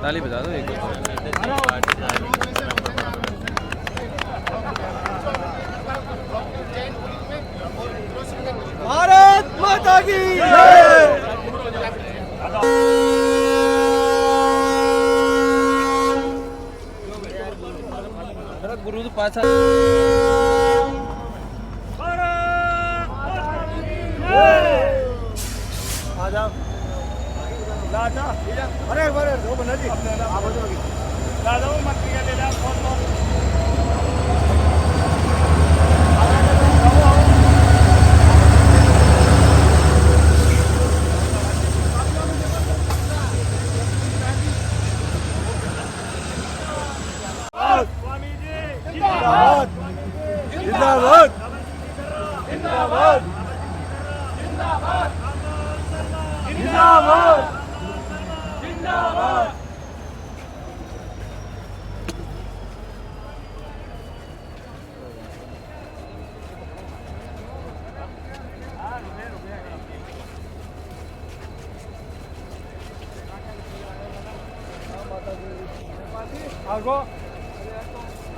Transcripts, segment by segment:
ताली बजा दो एक भारत माता की गुरु तो पाँच अरे अरे वो बना जी आप दादा वो मत ले ले फोन जिंदाबाद जिंदाबाद जिंदाबाद जिंदाबाद जिंदाबाद आगो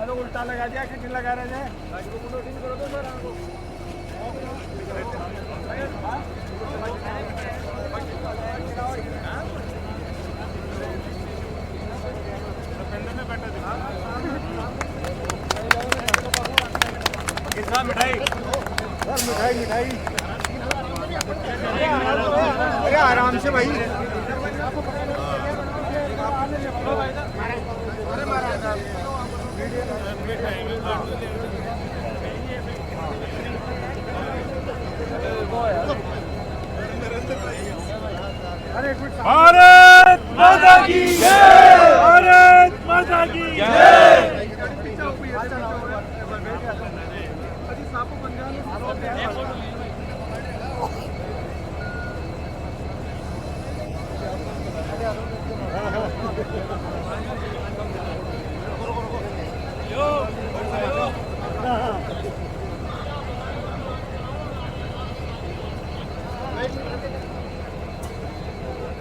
अरे उल्टा लगा दिया कि लगा रहे हैं करो तो सर आपको मिठाई सर मिठाई मिठाई अरे आराम से भाई भारत माता की जय भारत माता की जय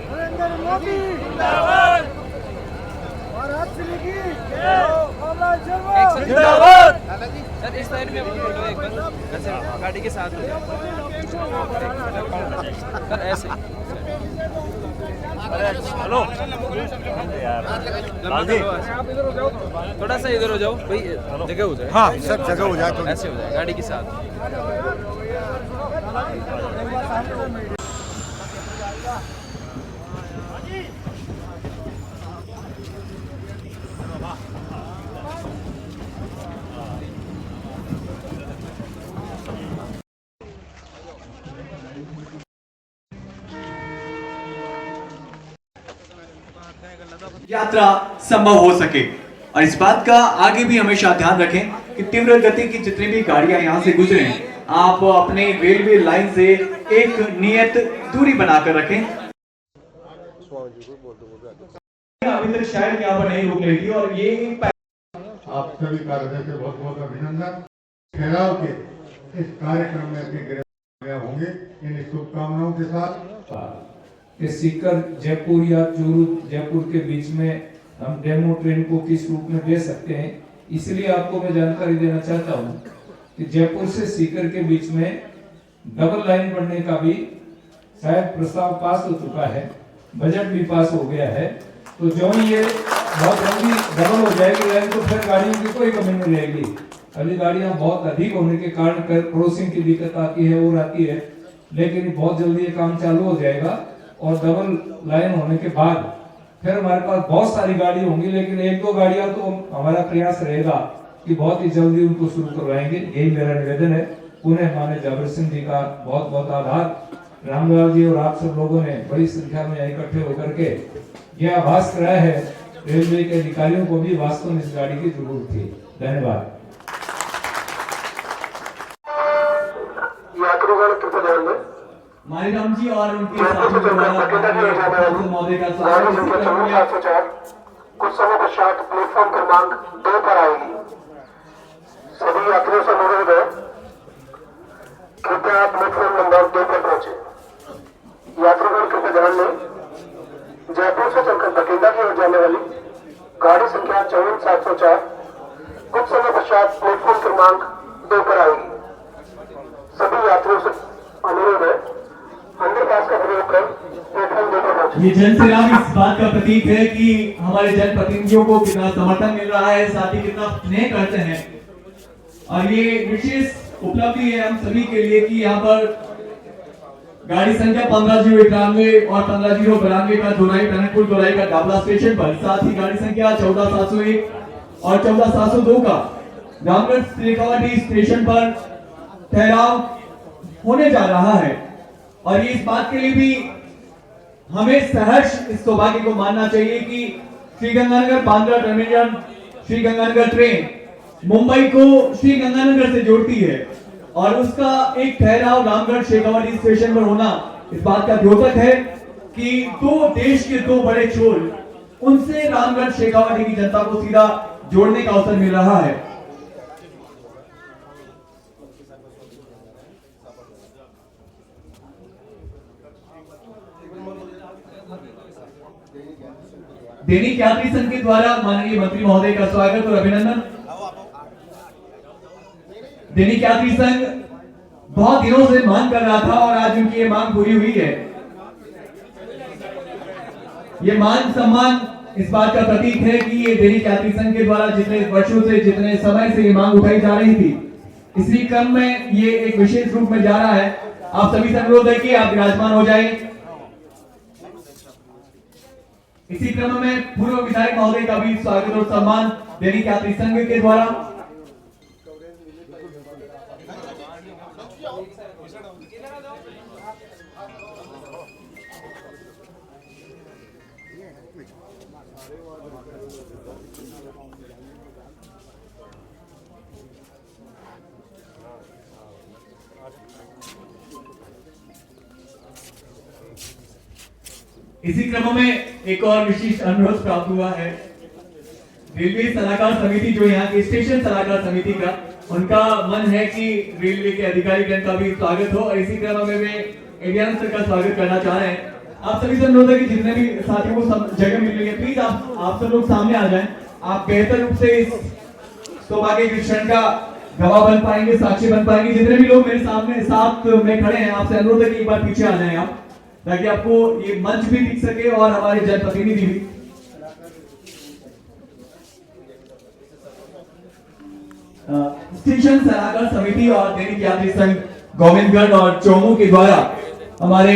नरेंद्र मोदी जिंदाबाद भारत की जिंदाबाद सर इस साइड में फोटो एक बार ऐसे गाड़ी के साथ हो जाए सर ऐसे हेलो थोड़ा सा इधर हो जाओ भाई जगह हो जाए हाँ सब जगह हो जाए तो ऐसे हो जाए गाड़ी के साथ यात्रा संभव हो सके। और इस बात का आगे भी हमेशा ध्यान रखें कि तीव्र गति की जितनी भी गाड़ियां यहां से गुजरे आप अपने रेलवे लाइन से एक नियत दूरी बनाकर रखें। अभी तक शायद यहाँ पर नहीं रुक रही थी और ये आप सभी कार्यकर्ता के बहुत बहुत अभिनंदन। ठहराव के इस कार्यक्रम में अपने गिरफ्तार होंगे इन शुभकामनाओं के साथ कि सीकर जयपुर या चूरू जयपुर के बीच में हम डेमो ट्रेन को किस रूप में दे सकते हैं, इसलिए आपको मैं जानकारी देना चाहता हूं कि जयपुर से सीकर के बीच में डबल लाइन बनने का भी शायद प्रस्ताव पास हो चुका है, बजट भी पास हो गया है। तो जो ही ये बहुत जल्दी डबल हो जाएगी लाइन तो फिर गाड़ियों की कोई कमी नहीं रहेगी। अभी गाड़ियां बहुत अधिक होने के कारण क्रॉसिंग की दिक्कत आती है और आती है, लेकिन बहुत जल्दी ये काम चालू हो जाएगा और डबल लाइन होने के बाद फिर हमारे पास बहुत सारी गाड़ी होंगी, लेकिन एक दो गाड़ियां तो हमारा प्रयास रहेगा कि बहुत ही जल्दी उनको शुरू करवाएंगे। यही मेरा निवेदन है। पुनः माननीय जाबिर सिंह जी का बहुत बहुत आभार। रामलाल जी और आप सब लोगों ने बड़ी संख्या में इकट्ठे होकर के यह आभास कराया है रेलवे के अधिकारियों को भी वास्तव में इस गाड़ी की जरूरत थी। धन्यवाद। मारीराम जी और उनके साथियों द्वारा महोदय का स्वागत। कुछ समय पश्चात प्लेटफॉर्म क्रमांक 2 पर आएगी। सभी यात्रियों से अनुरोध है कृपया प्लेटफॉर्म नंबर 2 पर पहुंचे। यात्रीगण कृपया ध्यान दें, जयपुर से चलकर बठिंडा की ओर जाने वाली गाड़ी संख्या 54704 कुछ समय पश्चात प्लेटफॉर्म क्रमांक 2 पर आएगी। सभी यात्रियों से अनुरोध है अंडरपास का प्रयोग कर प्लेटफॉर्म 2 पर पहुंचे। ये जन सैलाब इस बात का प्रतीक है कि हमारे जनप्रतिनिधियों को कितना समर्थन मिल रहा है, साथ ही कितना स्नेह करते हैं। और ये विशेष उपलब्धि है हम सभी के लिए कि यहाँ पर गाड़ी संख्या 1591 और 1592 का दोराई टनकपुर दोराई का डाबला स्टेशन पर, साथ ही गाड़ी संख्या 14701 और 14702 का रामगढ़ शेखावाटी स्टेशन पर ठहराव होने जा रहा है। और ये इस बात के लिए भी हमें सहर्ष इस सौभाग्य को मानना चाहिए कि श्रीगंगानगर बांद्रा टर्मिनल श्रीगंगानगर ट्रेन मुंबई को श्रीगंगानगर से जोड़ती है और उसका एक ठहराव रामगढ़ शेखावाटी स्टेशन पर होना इस बात का द्योतक है कि दो देश के दो बड़े छोर, उनसे रामगढ़ शेखावाटी की जनता को सीधा जोड़ने का अवसर मिल रहा है। दैनिक यात्री संघ के द्वारा माननीय मंत्री महोदय का स्वागत और अभिनंदन। दैनिक यात्री संघ बहुत दिनों से मांग कर रहा था और आज उनकी ये मांग पूरी हुई है। ये मान सम्मान इस बात का प्रतीक है कि ये दैनिक यात्री संघ के द्वारा जितने वर्षों से, जितने समय से ये मांग उठाई जा रही थी, इसी क्रम में ये एक विशेष रूप में जा रहा है। आप सभी से अनुरोध है कि आप विराजमान हो जाएं। इसी क्रम में पूर्व विधायक महोदय का भी स्वागत और सम्मान दैनिक यात्री संघ के द्वारा। इसी क्रम में एक और विशेष अनुरोध प्राप्त हुआ है। रेलवे सलाहकार समिति, जो यहाँ की स्टेशन सलाहकार समिति का, उनका मन है कि रेलवे के अधिकारीगण का भी स्वागत हो और इसी क्रम में वे एडीएम सर का स्वागत करना चाह रहे हैं। आप सभी से अनुरोध है कि जितने भी साथियों को जगह मिल रही है, प्लीज आप सब लोग सामने आ जाएं। आप बेहतर रूप से इस सौभाग्य के क्षण का गवाह बन पाएंगे, साक्षी बन पाएंगे। जितने भी लोग मेरे सामने साथ में खड़े हैं, आपसे अनुरोध है कि एक बार पीछे आ जाएं आप, ताकि आपको ये मंच भी दिख सके और हमारे जनप्रतिनिधि भी। स्टेशन सलाहकार समिति और दैनिक यात्री संघ गोविंदगढ़ और चौमू के द्वारा हमारे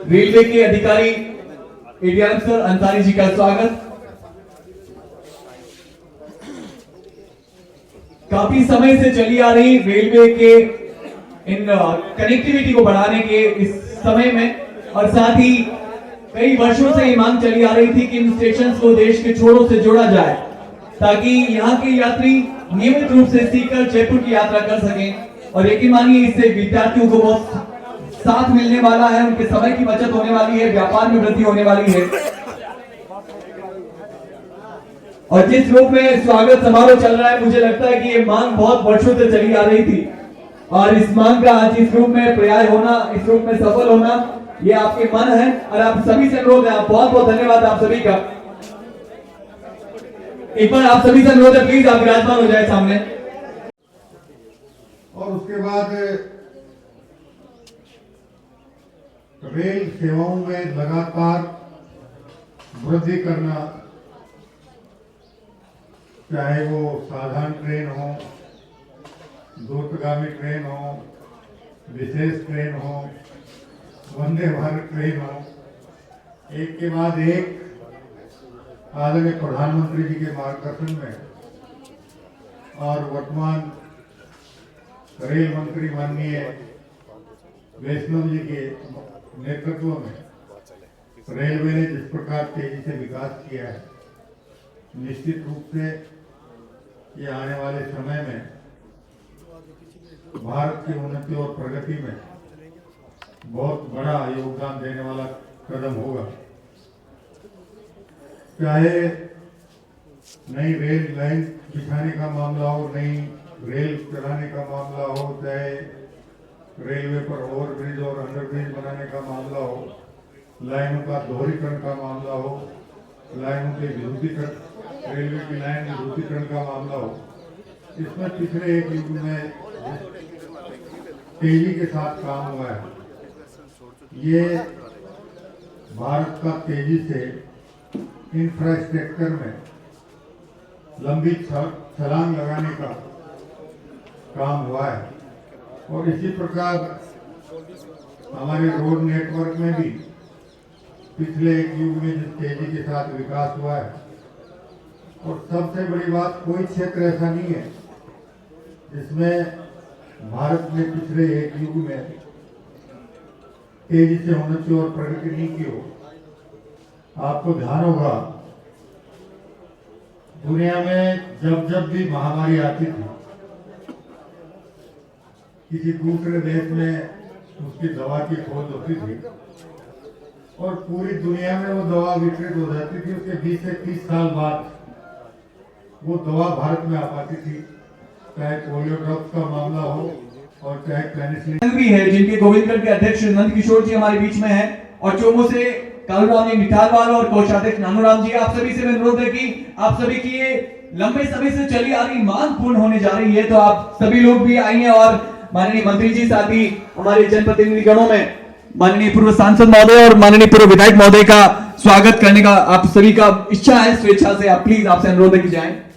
रेलवे के अधिकारी एडीआर सर अंसारी जी का स्वागत। काफी समय से चली आ रही रेलवे के इन कनेक्टिविटी को बढ़ाने के इस समय में, और साथ ही कई वर्षों से ये मांग चली आ रही थी कि इन स्टेशन को देश के छोरों से जोड़ा जाए, ताकि यहाँ के यात्री नियमित रूप से सीकर जयपुर की यात्रा कर सकें। और यकीन मानिए इससे विद्यार्थियों को बहुत साथ मिलने वाला है, उनके समय की बचत होने वाली है, व्यापार में वृद्धि होने वाली है। और जिस रूप में स्वागत समारोह चल रहा है, मुझे लगता है कि ये मांग बहुत वर्षों से चली आ रही थी और इस मांग का आज इस रूप में पर्याय होना, इस रूप में सफल होना, ये आपके मन है। और आप सभी से अनुरोध है, बहुत बहुत धन्यवाद आप सभी का। एक बार आप सभी से अनुरोध है, प्लीज आप विराजमान हो जाए सामने। और उसके बाद रेल सेवाओं में लगातार वृद्धि करना, चाहे वो साधारण ट्रेन हो, द्रुतगामी ट्रेन हो, विशेष ट्रेन हो, वंदे भारत ट्रेन हो, एक के बाद एक आदरणीय प्रधानमंत्री जी के मार्गदर्शन में और वर्तमान रेल मंत्री माननीय वैष्णव जी के नेतृत्व में रेलवे ने जिस प्रकार तेजी से विकास किया है, निश्चित रूप से ये आने वाले समय में भारत की उन्नति और प्रगति में बहुत बड़ा योगदान देने वाला कदम होगा। चाहे नई रेल लाइन बिछाने का मामला हो, नई रेल चलाने का मामला हो, चाहे रेलवे पर ओवरब्रिज और अंडरब्रिज बनाने का मामला हो, लाइनों का दोहरीकरण का मामला हो, लाइनों के विद्युतीकरण, रेलवे की लाइन विद्युतीकरण का मामला हो, इसमें पिछले एक युग में तेजी के साथ काम हुआ है। ये भारत का तेजी से इंफ्रास्ट्रक्चर में लंबी छलांग लगाने का काम हुआ है और इसी प्रकार हमारे रोड नेटवर्क में भी पिछले एक युग में जिस तेजी के साथ विकास हुआ है। और सबसे बड़ी बात, कोई क्षेत्र ऐसा नहीं है जिसमें भारत ने पिछले एक युग में तेजी से उन्नति और प्रगति नहीं की हो। आपको ध्यान होगा, दुनिया में जब जब भी महामारी आती थी, किसी दूसरे देश में उसकी दवा की खोज होती थी और पूरी दुनिया में वो दवा वितरित हो जाती थी। उसके 20 से 30 साल बाद वो दवा भारत में आ पाती थी, चाहे पोलियो ड्रॉप्स का मामला हो और चाहे पेनिसिलिन भी है, जिनके गोविंदगढ़ के अध्यक्ष नंद किशोर जी हमारे बीच में हैं और चोमू से कालूराम जी निठालवाल और कोषाध्यक्ष नानूराम जी। आप सभी से अनुरोध है कि आप सभी की ये लंबे समय से चली आ रही मांग पूर्ण होने जा रही है, तो आप सभी लोग भी आइए और माननीय मंत्री जी, साथ ही हमारे जनप्रतिनिधि गणों में माननीय पूर्व सांसद महोदय और माननीय पूर्व विधायक महोदय का स्वागत करने का आप सभी का इच्छा है, स्वेच्छा से आप प्लीज आपसे अनुरोध है कि जाएं।